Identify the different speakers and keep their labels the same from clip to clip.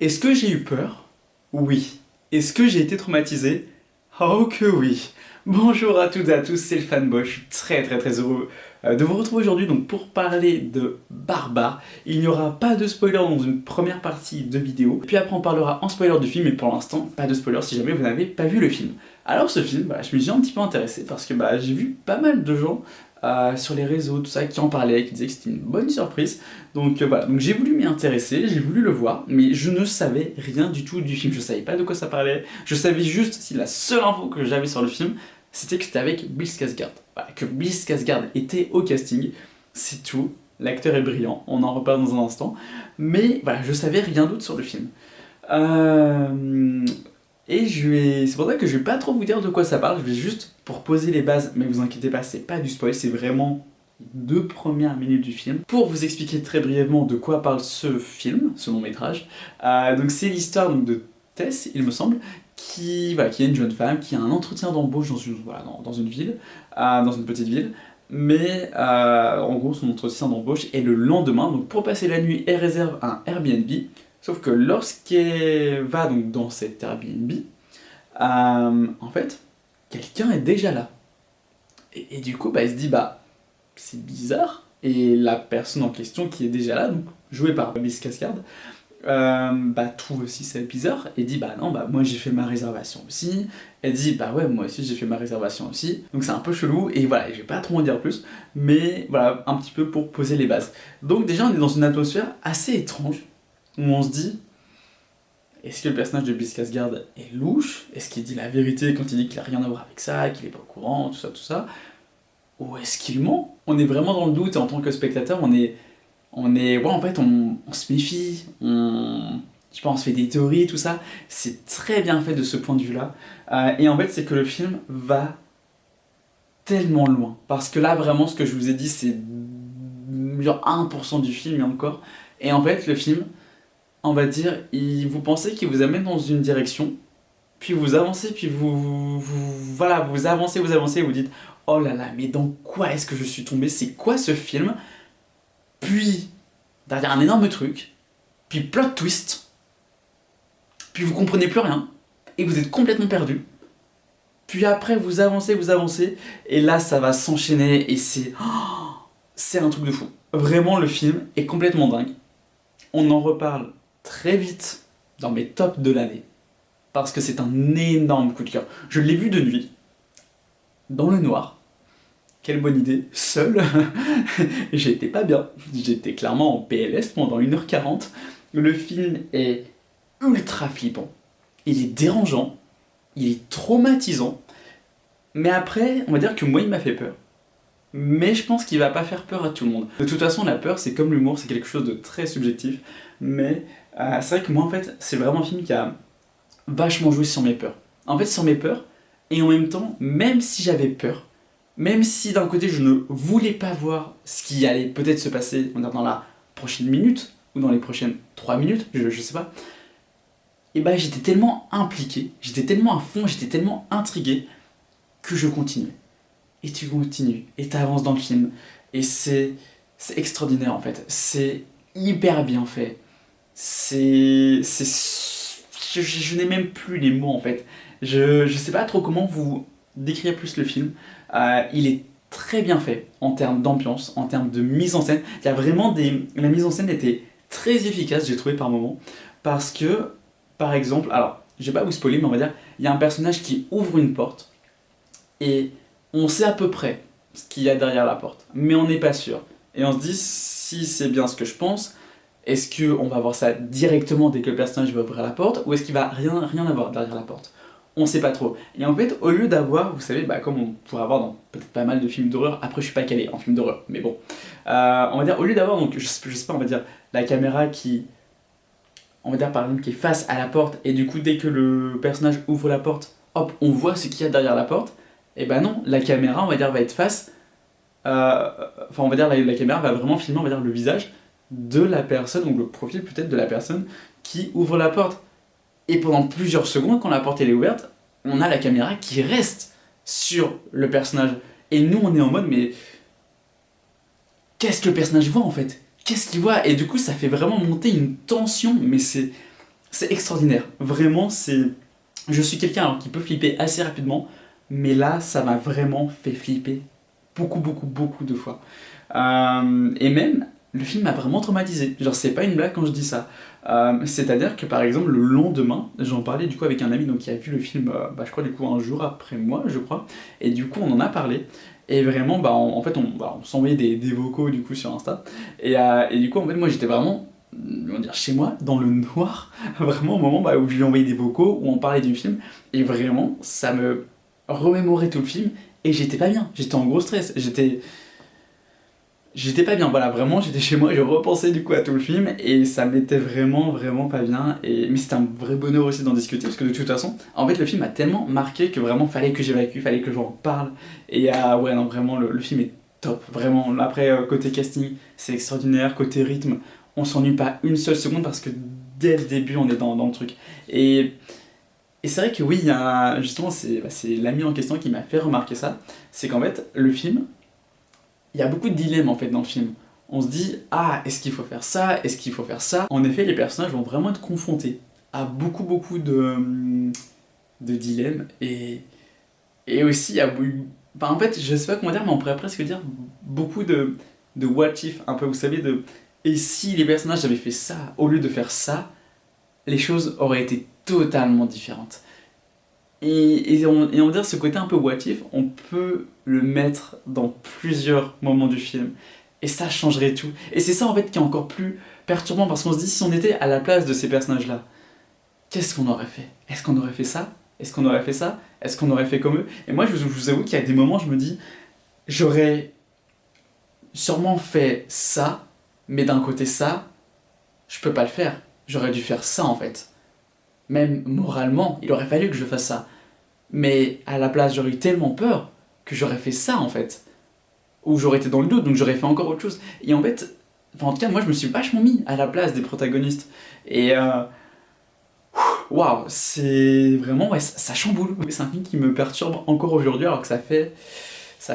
Speaker 1: Est-ce que j'ai eu peur? Oui. Est-ce que j'ai été traumatisé? Oh que oui. Bonjour à toutes et à tous, c'est le fanboy, je suis très heureux de vous retrouver aujourd'hui donc pour parler de Barbare. Il n'y aura pas de spoiler dans une première partie de vidéo, puis après on parlera en spoiler du film, mais pour l'instant pas de spoiler si jamais vous n'avez pas vu le film. Alors ce film, je me suis un petit peu intéressé parce que j'ai vu pas mal de gens sur les réseaux, tout ça, qui en parlaient, qui disaient que c'était une bonne surprise. Donc voilà, donc j'ai voulu m'y intéresser, j'ai voulu le voir, mais je ne savais rien du tout du film, je savais pas de quoi ça parlait, je savais juste si la seule info que j'avais sur le film, c'était que c'était avec Bill Skarsgård. Voilà, que Bill Skarsgård était au casting, c'est tout. L'acteur est brillant, on en reparle dans un instant, mais voilà, je savais rien d'autre sur le film. C'est pour ça que je vais pas trop vous dire de quoi ça parle, je vais juste pour poser les bases, mais vous inquiétez pas, c'est pas du spoil, c'est vraiment les 2 premières minutes du film. Pour vous expliquer très brièvement de quoi parle ce film, ce long métrage, donc c'est l'histoire donc, de Tess, il me semble, qui est une jeune femme qui a un entretien d'embauche dans une ville, dans une petite ville, mais en gros son entretien d'embauche est le lendemain, donc pour passer la nuit, elle réserve un Airbnb. Sauf que lorsqu'elle va donc dans cet Airbnb, en fait, quelqu'un est déjà là. Et du coup, elle se dit, c'est bizarre. Et la personne en question qui est déjà là, donc jouée par Bill Skarsgård, trouve aussi ça bizarre et dit, non, moi j'ai fait ma réservation aussi. Elle dit, ouais, moi aussi j'ai fait ma réservation aussi. Donc c'est un peu chelou, et voilà, je vais pas trop en dire plus, mais voilà, un petit peu pour poser les bases. Donc déjà, on est dans une atmosphère assez étrange, où on se dit, est-ce que le personnage de Bill Skarsgård est louche? Est-ce qu'il dit la vérité quand il dit qu'il a rien à voir avec ça, qu'il est pas au courant, tout ça? Ou est-ce qu'il ment? On est vraiment dans le doute, et en tant que spectateur, en fait, on se méfie, je pense, on se fait des théories, tout ça. C'est très bien fait de ce point de vue-là. Et en fait, c'est que le film va tellement loin. Parce que là, vraiment, ce que je vous ai dit, c'est genre 1% du film, et encore. Et en fait, le film, on va dire, vous pensez qu'il vous amène dans une direction, puis vous avancez, puis voilà, vous avancez, et vous dites, oh là là, mais dans quoi est-ce que je suis tombé? C'est quoi ce film? Puis, derrière un énorme truc, puis plot twist, puis vous comprenez plus rien, et vous êtes complètement perdu. Puis après, vous avancez, et là, ça va s'enchaîner, et c'est un truc de fou. Vraiment, le film est complètement dingue. On en reparle très vite dans mes tops de l'année, parce que c'est un énorme coup de cœur. Je l'ai vu de nuit, dans le noir. Quelle bonne idée, seul. J'étais pas bien, j'étais clairement en PLS pendant 1h40. Le film est ultra flippant, il est dérangeant, il est traumatisant, mais après, on va dire que moi il m'a fait peur. Mais je pense qu'il va pas faire peur à tout le monde. De toute façon, la peur, c'est comme l'humour, c'est quelque chose de très subjectif. Mais c'est vrai que moi, en fait, c'est vraiment un film qui a vachement joué sur mes peurs. En fait, sur mes peurs, et en même temps, même si j'avais peur, même si d'un côté je ne voulais pas voir ce qui allait peut-être se passer dans la prochaine minute, ou dans les prochaines 3 minutes, je sais pas, et j'étais tellement impliqué, j'étais tellement à fond, j'étais tellement intrigué, que je continuais. Et tu continues, et tu avances dans le film, et c'est extraordinaire en fait, c'est hyper bien fait, je n'ai même plus les mots en fait, je sais pas trop comment vous décrire plus le film. Il est très bien fait en termes d'ambiance, en termes de mise en scène, il y a vraiment la mise en scène était très efficace, j'ai trouvé par moments, parce que, par exemple, alors, je vais pas vous spoiler, mais on va dire, il y a un personnage qui ouvre une porte, et on sait à peu près ce qu'il y a derrière la porte, mais on n'est pas sûr. Et on se dit, si c'est bien ce que je pense, est-ce qu'on va voir ça directement dès que le personnage va ouvrir la porte, ou est-ce qu'il va rien avoir derrière la porte? On sait pas trop. Et en fait, au lieu d'avoir, vous savez, comme on pourrait avoir dans peut-être pas mal de films d'horreur, après je suis pas calé en films d'horreur, mais bon, on va dire, au lieu d'avoir, donc je sais pas, on va dire, la caméra qui, on va dire par exemple, qui est face à la porte, et du coup, dès que le personnage ouvre la porte, hop, on voit ce qu'il y a derrière la porte, et non, la caméra, on va dire, va être face, on va dire, la caméra va vraiment filmer, on va dire, le visage de la personne, donc le profil peut-être de la personne qui ouvre la porte. Et pendant plusieurs secondes, quand la porte elle est ouverte, on a la caméra qui reste sur le personnage. Et nous, on est en mode, mais qu'est-ce que le personnage voit en fait? Qu'est-ce qu'il voit? Et du coup, ça fait vraiment monter une tension, mais c'est c'est extraordinaire. Vraiment, c'est... Je suis quelqu'un alors, qui peut flipper assez rapidement, mais là, ça m'a vraiment fait flipper beaucoup, beaucoup, beaucoup de fois. Et même, le film m'a vraiment traumatisé. Genre, c'est pas une blague quand je dis ça. C'est-à-dire que par exemple, le lendemain, j'en parlais du coup avec un ami donc, qui a vu le film, je crois du coup un jour après moi, je crois. Et du coup, on en a parlé. Et vraiment, en fait, on s'envoyait des vocaux du coup sur Insta. Et du coup, en fait, moi j'étais vraiment, on va dire, chez moi, dans le noir, vraiment au moment où je lui envoyais des vocaux, où on parlait du film. Et vraiment, ça me remémorait tout le film. Et j'étais pas bien, j'étais en gros stress. J'étais pas bien, voilà, vraiment, j'étais chez moi, je repensais du coup à tout le film et ça m'était vraiment, vraiment pas bien. Mais c'était un vrai bonheur aussi d'en discuter parce que de toute façon, en fait, le film a tellement marqué que vraiment, fallait que j'évacue, fallait que j'en parle. Ouais, non, vraiment, le film est top, vraiment. Après, côté casting, c'est extraordinaire, côté rythme, on s'ennuie pas une seule seconde parce que dès le début, on est dans le truc. Et c'est vrai que oui, il y a, justement, c'est l'ami en question qui m'a fait remarquer ça, c'est qu'en fait, le film, il y a beaucoup de dilemmes en fait dans le film. On se dit, ah, est-ce qu'il faut faire ça? Est-ce qu'il faut faire ça? En effet, les personnages vont vraiment être confrontés à beaucoup, beaucoup de dilemmes. Et aussi, il y a, enfin, en fait, je sais pas comment dire, mais on pourrait presque dire beaucoup de what if, un peu, vous savez, de. Et si les personnages avaient fait ça, au lieu de faire ça, les choses auraient été totalement différentes. Et on va dire ce côté un peu what if, on peut le mettre dans plusieurs moments du film. Et ça changerait tout. Et c'est ça en fait qui est encore plus perturbant parce qu'on se dit si on était à la place de ces personnages-là, qu'est-ce qu'on aurait fait? Est-ce qu'on aurait fait ça? Est-ce qu'on aurait fait ça? Est-ce qu'on aurait fait comme eux? Et moi je vous avoue qu'il y a des moments je me dis, j'aurais sûrement fait ça, mais d'un côté ça, je peux pas le faire. J'aurais dû faire ça en fait. Même moralement, il aurait fallu que je fasse ça. Mais à la place, j'aurais eu tellement peur que j'aurais fait ça en fait. Ou j'aurais été dans le doute, donc j'aurais fait encore autre chose. Et en fait, enfin, en tout cas, moi je me suis vachement mis à la place des protagonistes. Et waouh, c'est vraiment, ouais, ça chamboule. C'est un film qui me perturbe encore aujourd'hui, alors que ça fait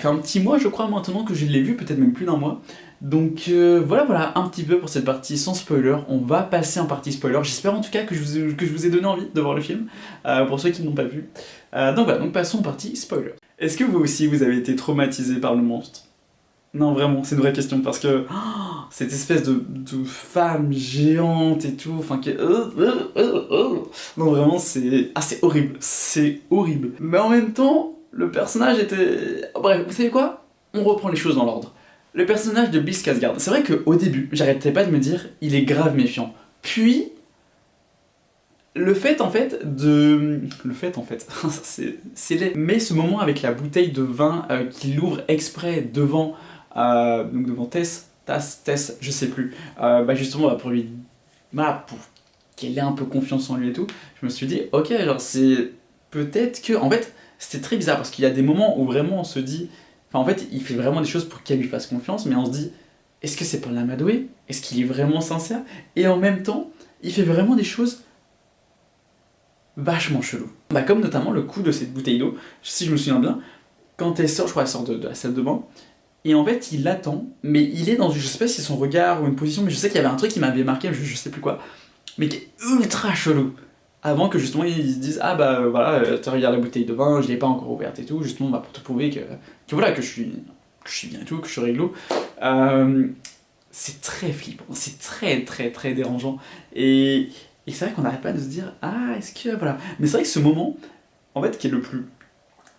Speaker 1: un petit mois, je crois, maintenant que je l'ai vu, peut-être même plus d'un mois. Donc voilà, un petit peu pour cette partie sans spoiler. On va passer en partie spoiler. J'espère en tout cas que je vous ai donné envie de voir le film, pour ceux qui ne l'ont pas vu. Donc voilà, donc passons en partie spoiler. Est-ce que vous aussi, vous avez été traumatisé par le monstre? Non, vraiment, c'est une vraie question, parce que cette espèce de femme géante et tout, enfin, non, vraiment, c'est horrible, c'est horrible. Mais en même temps, le personnage était... Bref, vous savez quoi? On reprend les choses dans l'ordre. Le personnage de Bill Skarsgård, c'est vrai qu'au début, j'arrêtais pas de me dire, il est grave méfiant. Puis, le fait en fait, c'est laid. Mais ce moment avec la bouteille de vin qu'il ouvre exprès donc devant Tess, je sais plus, justement pour lui, pour qu'elle ait un peu confiance en lui et tout, je me suis dit, ok, genre c'est peut-être que, en fait, c'était très bizarre parce qu'il y a des moments où vraiment on se dit, enfin en fait, il fait vraiment des choses pour qu'elle lui fasse confiance, mais on se dit, est-ce que c'est pour l'amadouer? Est-ce qu'il est vraiment sincère? Et en même temps, il fait vraiment des choses vachement chelou. Comme notamment le coup de cette bouteille d'eau, si je me souviens bien, quand elle sort, je crois, elle sort de la salle de bain, et en fait il l'attend, mais il est dans, je sais pas si c'est son regard ou une position, mais je sais qu'il y avait un truc qui m'avait marqué, je sais plus quoi, mais qui est ultra chelou. Avant que justement ils se disent, ah voilà, tu regardes la bouteille de vin, je l'ai pas encore ouverte et tout, justement pour te prouver que voilà, que je suis bien et tout, que je suis réglo. C'est très flippant, c'est très très très dérangeant. Et c'est vrai qu'on n'arrête pas de se dire, ah, est-ce que. Voilà. Mais c'est vrai que ce moment, en fait, qui est le plus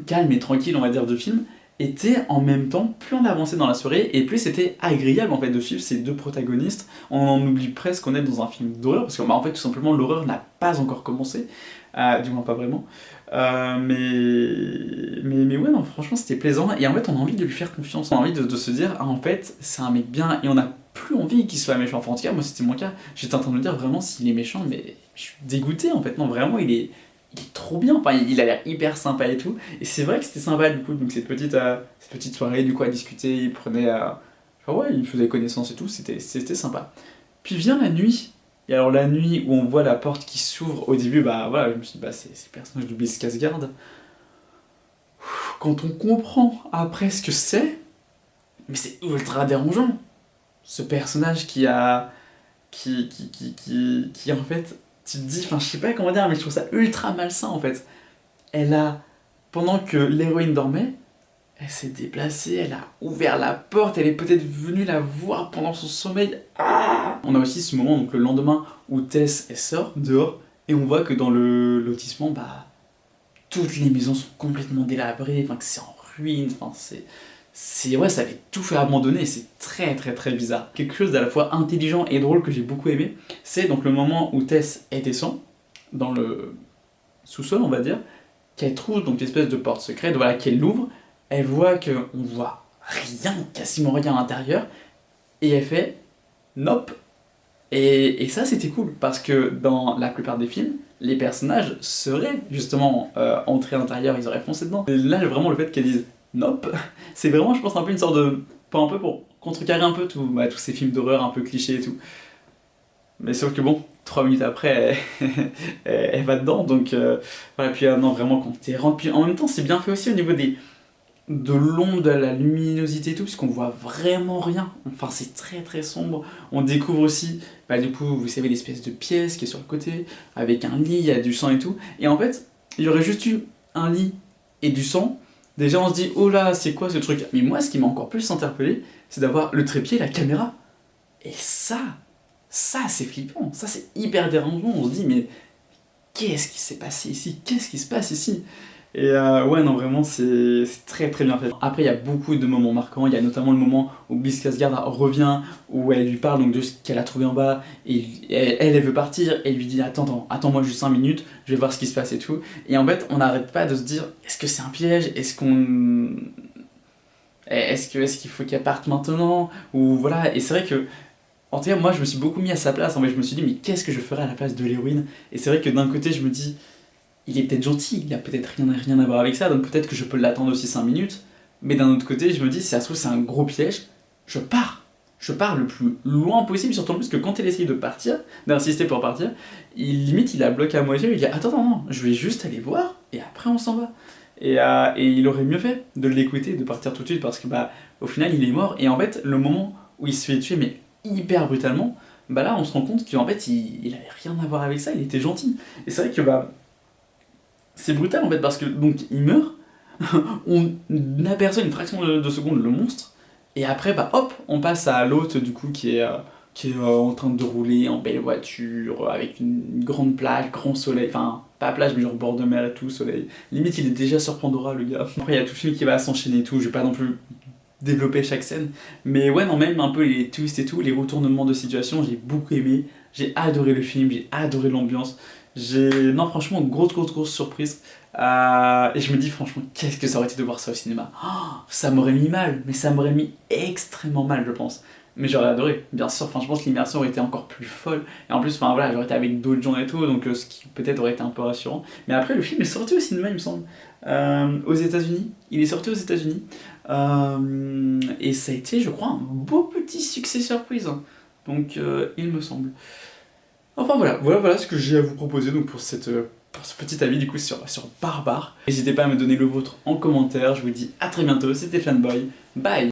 Speaker 1: calme et tranquille, on va dire, de film, était en même temps, plus on avançait dans la soirée, et plus c'était agréable, en fait, de suivre ces deux protagonistes. On en oublie presque qu'on est dans un film d'horreur, parce que, en fait, tout simplement, l'horreur n'a pas encore commencé. Du moins, pas vraiment. Mais ouais, non, franchement, c'était plaisant. Et en fait, on a envie de lui faire confiance. On a envie de se dire, ah, en fait, c'est un mec bien, et on n'a plus envie qu'il soit méchant. Enfin, en tout cas, moi, c'était mon cas. J'étais en train de me dire, vraiment, s'il est méchant, mais je suis dégoûté, en fait. Non, vraiment, il est trop bien. Enfin, il a l'air hyper sympa et tout. Et c'est vrai que c'était sympa, du coup. Donc, cette petite soirée, du coup, à discuter, il prenait. Enfin, ouais, il faisait connaissance et tout. C'était sympa. Puis vient la nuit. Et alors la nuit où on voit la porte qui s'ouvre, au début, voilà, je me suis dit, c'est le personnage de Bill Skarsgård. Quand on comprend après ce que c'est, mais c'est ultra dérangeant. Ce personnage qui en fait, tu te dis, enfin je sais pas comment dire, mais je trouve ça ultra malsain en fait. Pendant que l'héroïne dormait, elle s'est déplacée, elle a ouvert la porte, elle est peut-être venue la voir pendant son sommeil. Ah, on a aussi ce moment, donc le lendemain, où Tess, elle sort dehors, et on voit que dans le lotissement, bah, toutes les maisons sont complètement délabrées, enfin que c'est en ruine, enfin ouais, ça avait tout fait abandonner, et c'est très très très bizarre. Quelque chose d'à la fois intelligent et drôle que j'ai beaucoup aimé, c'est donc le moment où Tess, elle descend, dans le sous-sol, on va dire, qu'elle trouve donc l'espèce de porte secrète, voilà, qu'elle l'ouvre, elle voit qu'on voit rien, quasiment rien à l'intérieur, et elle fait nope. Et ça c'était cool, parce que dans la plupart des films, les personnages seraient justement entrés à l'intérieur, ils auraient foncé dedans. Et là vraiment le fait qu'elle dise nope, c'est vraiment je pense un peu une sorte de... Pas un peu pour contrecarrer un peu tous ces films d'horreur un peu clichés et tout. Mais sauf que bon, 3 minutes après, elle va dedans, donc voilà, puis non, vraiment, quand t'es rentre, puis en même temps, c'est bien fait aussi au niveau de l'ombre, de la luminosité et tout, puisqu'on voit vraiment rien, enfin, c'est très très sombre. On découvre aussi, bah du coup, vous savez, l'espèce de pièce qui est sur le côté, avec un lit, il y a du sang et tout, et en fait, il y aurait juste eu un lit et du sang, déjà on se dit, oh là, c'est quoi ce truc? Mais moi, ce qui m'a encore plus interpellé, c'est d'avoir le trépied et la caméra, et ça c'est flippant, ça c'est hyper dérangeant, on se dit mais qu'est-ce qui s'est passé ici? Qu'est-ce qui se passe ici? Et ouais non vraiment c'est très très bien fait. Après il y a beaucoup de moments marquants, il y a notamment le moment où Bill Skarsgård revient, où elle lui parle donc de ce qu'elle a trouvé en bas, et elle veut partir, et il lui dit attends-moi juste 5 minutes, je vais voir ce qui se passe et tout. Et en fait on n'arrête pas de se dire est-ce que c'est un piège? Est-ce qu'il faut qu'elle parte maintenant? Ou voilà, et c'est vrai que en tout cas, moi je me suis beaucoup mis à sa place, en fait, je me suis dit, mais qu'est-ce que je ferais à la place de l'héroïne? Et c'est vrai que d'un côté, je me dis, il est peut-être gentil, il a peut-être rien à voir avec ça, donc peut-être que je peux l'attendre aussi 5 minutes, mais d'un autre côté, je me dis, si ça se trouve, c'est un gros piège, je pars. Je pars le plus loin possible, surtout en plus que quand elle essaye de partir, d'insister pour partir, limite il la bloque à moitié, il dit, attends, non, je vais juste aller voir, et après on s'en va. Et il aurait mieux fait de l'écouter, de partir tout de suite, parce que bah, au final, il est mort, et en fait, le moment où il se fait tuer, mais hyper brutalement, bah là on se rend compte qu'en fait il avait rien à voir avec ça, il était gentil. Et c'est vrai que bah c'est brutal en fait parce que donc il meurt, on aperçoit une fraction de seconde le monstre, et après bah hop on passe à l'autre du coup qui est en train de rouler en belle voiture avec une grande plage, grand soleil, enfin pas plage mais genre bord de mer et tout, soleil. Limite il est déjà sur Pandora le gars. Après il y a tout le film qui va s'enchaîner et tout, je vais pas non plus développer chaque scène. Mais ouais, non, même un peu les twists et tout, les retournements de situation, j'ai beaucoup aimé. J'ai adoré le film, j'ai adoré l'ambiance. Non, franchement, grosse surprise. Et je me dis, franchement, qu'est-ce que ça aurait été de voir ça au cinéma? Oh, ça m'aurait mis mal, mais ça m'aurait mis extrêmement mal, je pense. Mais j'aurais adoré, bien sûr. Enfin, je pense que l'immersion aurait été encore plus folle. Et en plus, enfin voilà, j'aurais été avec d'autres gens et tout, donc ce qui peut-être aurait été un peu rassurant. Mais après, le film est sorti au cinéma, il me semble, aux États-Unis. Il est sorti aux États-Unis. Et ça a été, je crois, un beau petit succès surprise. Donc, il me semble. Enfin voilà ce que j'ai à vous proposer donc pour ce petit avis du coup sur Barbare. N'hésitez pas à me donner le vôtre en commentaire. Je vous dis à très bientôt. C'était Fanboy. Bye.